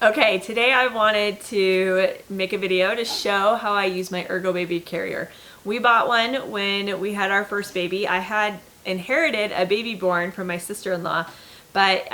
Okay, today I wanted to make a video to show how I use my Ergo Baby Carrier. We bought one when we had our first baby. I had inherited a BabyBjorn from my sister-in-law, but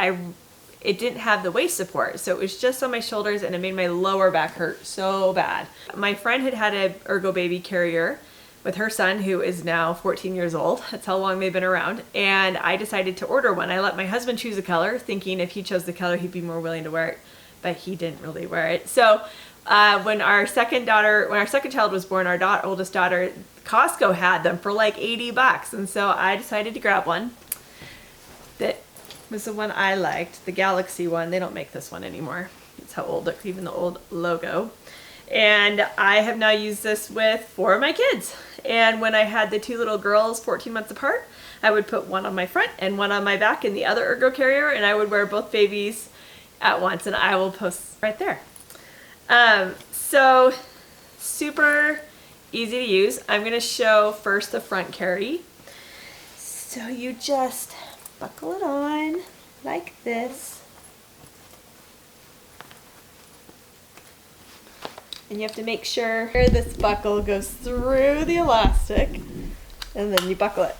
it didn't have the waist support, so it was just on my shoulders and it made my lower back hurt so bad. My friend had an Ergo Baby Carrier with her son, who is now 14 years old. That's how long they've been around. And I decided to order one. I let my husband choose a color, thinking if he chose the color, he'd be more willing to wear it. But he didn't really wear it. So when our second child was born, our oldest daughter, Costco had them for like 80 bucks. And so I decided to grab one. That was the one I liked, the Galaxy one. They don't make this one anymore. It's how old, even the old logo. And I have now used this with 4 of my kids. And when I had the 2 little girls 14 months apart, I would put one on my front and one on my back in the other Ergo Carrier, and I would wear both babies at once, and I will post right there. So super easy to use. I'm going to show first the front carry. So you just buckle it on like this. And you have to make sure this buckle goes through the elastic, and then you buckle it.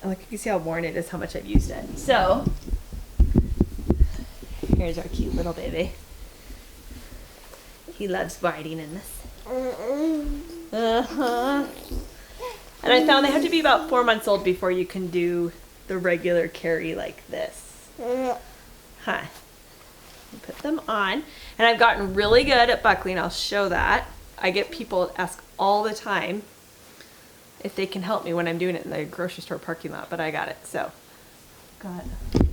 And like you can see how worn it is, how much I've used it. So here's our cute little baby. He loves riding in this. And I found they have to be about 4 months old before you can do the regular carry like this. Huh. Put them on. And I've gotten really good at buckling. I'll show that. I get people ask all the time if they can help me when I'm doing it in the grocery store parking lot, but I got it. So, got it.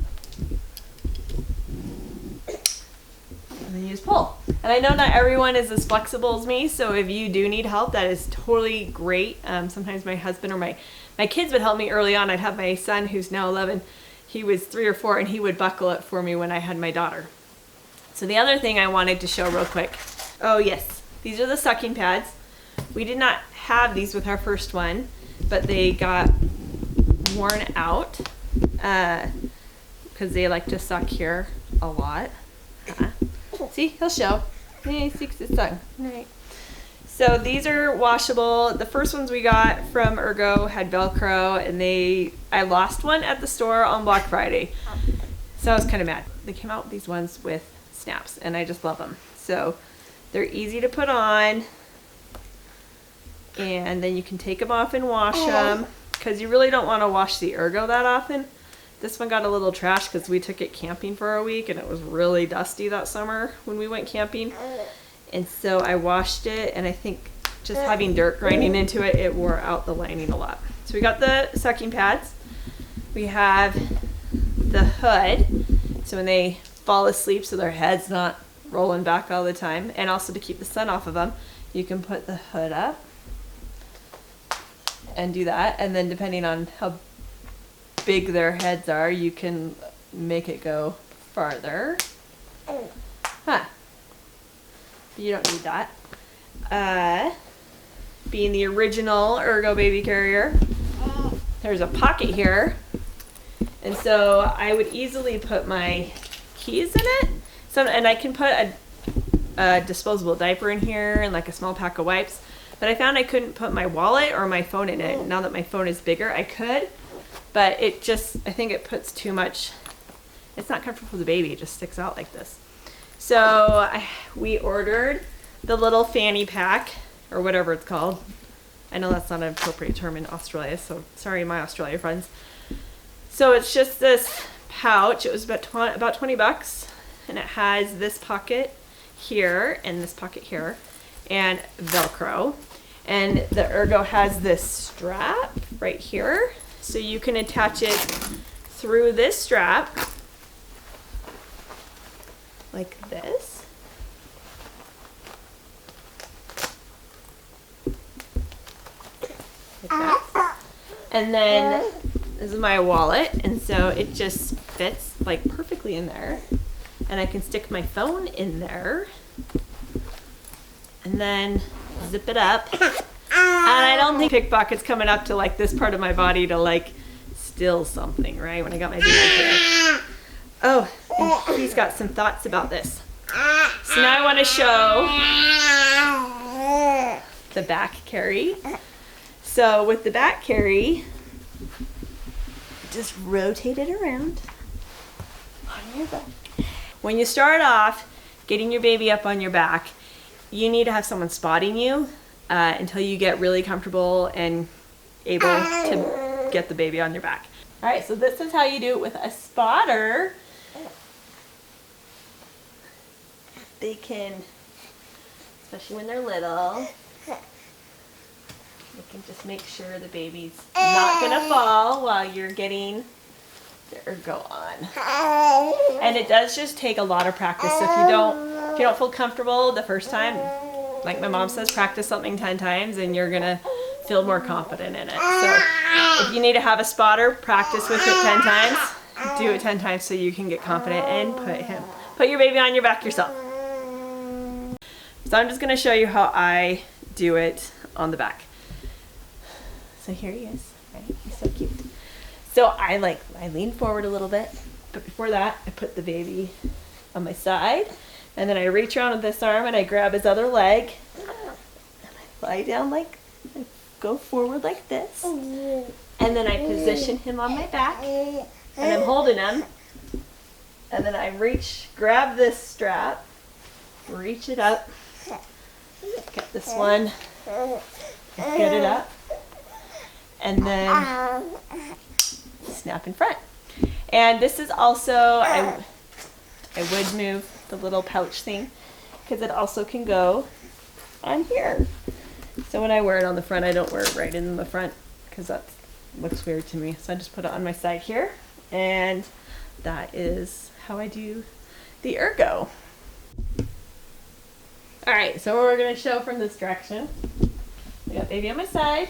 And then you just pull. And I know not everyone is as flexible as me, so if you do need help, that is totally great. Sometimes my husband or my kids would help me early on. I'd have my son, who's now 11, he was 3 or 4, and he would buckle it for me when I had my daughter. So the other thing I wanted to show real quick, oh yes, these are the sucking pads. We did not have these with our first one, but they got worn out because they like to suck here a lot. See, he'll show. He sticks his tongue. Right. So these are washable. The first ones we got from Ergo had Velcro, and I lost one at the store on Black Friday. So I was kind of mad. They came out with these ones with snaps, and I just love them. So they're easy to put on, and then you can take them off and wash them, because you really don't want to wash the Ergo that often. This one got a little trash because we took it camping for a week, and it was really dusty that summer when we went camping. And so I washed it, and I think just having dirt grinding into it, it wore out the lining a lot. So we got the sucking pads. We have the hood, so when they fall asleep so their head's not rolling back all the time, and also to keep the sun off of them, you can put the hood up and do that. And then depending on how big their heads are, you can make it go farther. Huh. You don't need that. Being the original Ergo Baby Carrier, there's a pocket here, and so I would easily put my keys in it. And I can put a disposable diaper in here and like a small pack of wipes, but I found I couldn't put my wallet or my phone in it. Now that my phone is bigger, I could, but I think it puts too much. It's not comfortable for the baby. It just sticks out like this. So we ordered the little fanny pack, or whatever it's called. I know that's not an appropriate term in Australia, so sorry my Australia friends. So it's just this pouch. It was about 20 bucks, and it has this pocket here and this pocket here and Velcro. And the Ergo has this strap right here, so you can attach it through this strap like this. Like that. And then this is my wallet, and so it just fits like perfectly in there. And I can stick my phone in there and then zip it up. And I don't think pickpocket's coming up to like this part of my body to like steal something, right? When I got my baby here. Oh, and he's got some thoughts about this. So now I want to show the back carry. So with the back carry, just rotate it around on your back. When you start off getting your baby up on your back, you need to have someone spotting you until you get really comfortable and able to get the baby on your back. All right, so this is how you do it with a spotter. They can, especially when they're little, you can just make sure the baby's not gonna fall while you're getting the ergo on. And it does just take a lot of practice. So if you don't feel comfortable the first time, like my mom says, practice something 10 times and you're gonna feel more confident in it. So if you need to have a spotter, practice with it 10 times. Do it 10 times so you can get confident and put your baby on your back yourself. So I'm just gonna show you how I do it on the back. So here he is, right? He's so cute. So I lean forward a little bit, but before that, I put the baby on my side, and then I reach around with this arm and I grab his other leg, and I lie down go forward like this, and then I position him on my back, and I'm holding him, and then I grab this strap, reach it up, get this one, get it up, and then snap in front. And this is also, I would move the little pouch thing because it also can go on here. So when I wear it on the front, I don't wear it right in the front because that looks weird to me. So I just put it on my side here, and that is how I do the ergo. All right, so we're gonna show from this direction. I got baby on my side.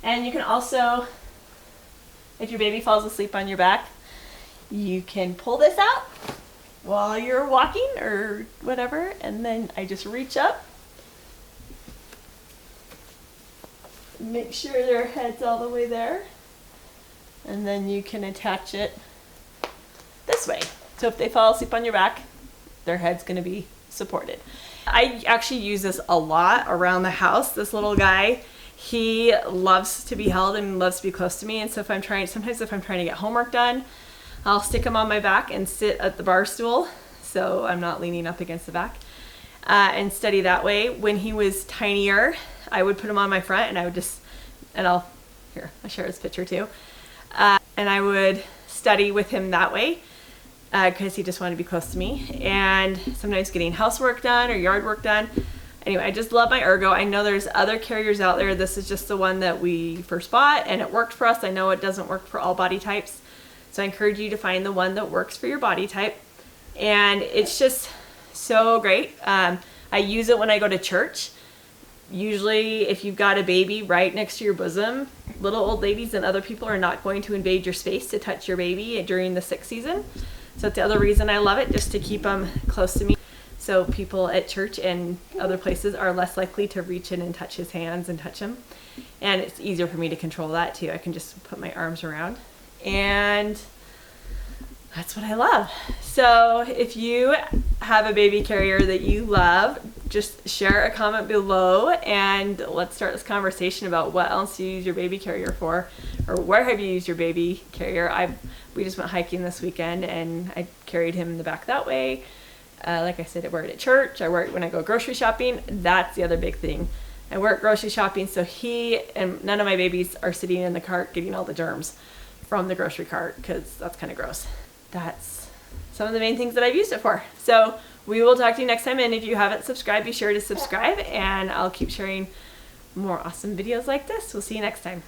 And you can also, if your baby falls asleep on your back, you can pull this out while you're walking or whatever, and then I just reach up, make sure their head's all the way there, and then you can attach it this way. So if they fall asleep on your back, their head's gonna be supported. I actually use this a lot around the house. This little guy, he loves to be held and loves to be close to me, and so sometimes if I'm trying to get homework done, I'll stick him on my back and sit at the bar stool so I'm not leaning up against the back and study that way. When he was tinier, I would put him on my front and I would just, I'll share his picture too. And I would study with him that way because he just wanted to be close to me, and sometimes getting housework done or yard work done. Anyway, I just love my ergo. I know there's other carriers out there. This is just the one that we first bought and it worked for us. I know it doesn't work for all body types. So I encourage you to find the one that works for your body type. And it's just so great. I use it when I go to church. Usually if you've got a baby right next to your bosom, little old ladies and other people are not going to invade your space to touch your baby during the sick season. So that's the other reason I love it, just to keep them close to me. So people at church and other places are less likely to reach in and touch his hands and touch him. And it's easier for me to control that too. I can just put my arms around. And that's what I love. So if you have a baby carrier that you love, just share a comment below and let's start this conversation about what else you use your baby carrier for, or where have you used your baby carrier. We just went hiking this weekend and I carried him in the back that way. Like I said, I wear it at church. I wear it when I go grocery shopping. That's the other big thing. I wear it grocery shopping so he and none of my babies are sitting in the cart getting all the germs from the grocery cart, because that's kind of gross. That's some of the main things that I've used it for. So we will talk to you next time, and if you haven't subscribed, be sure to subscribe, and I'll keep sharing more awesome videos like this. We'll see you next time.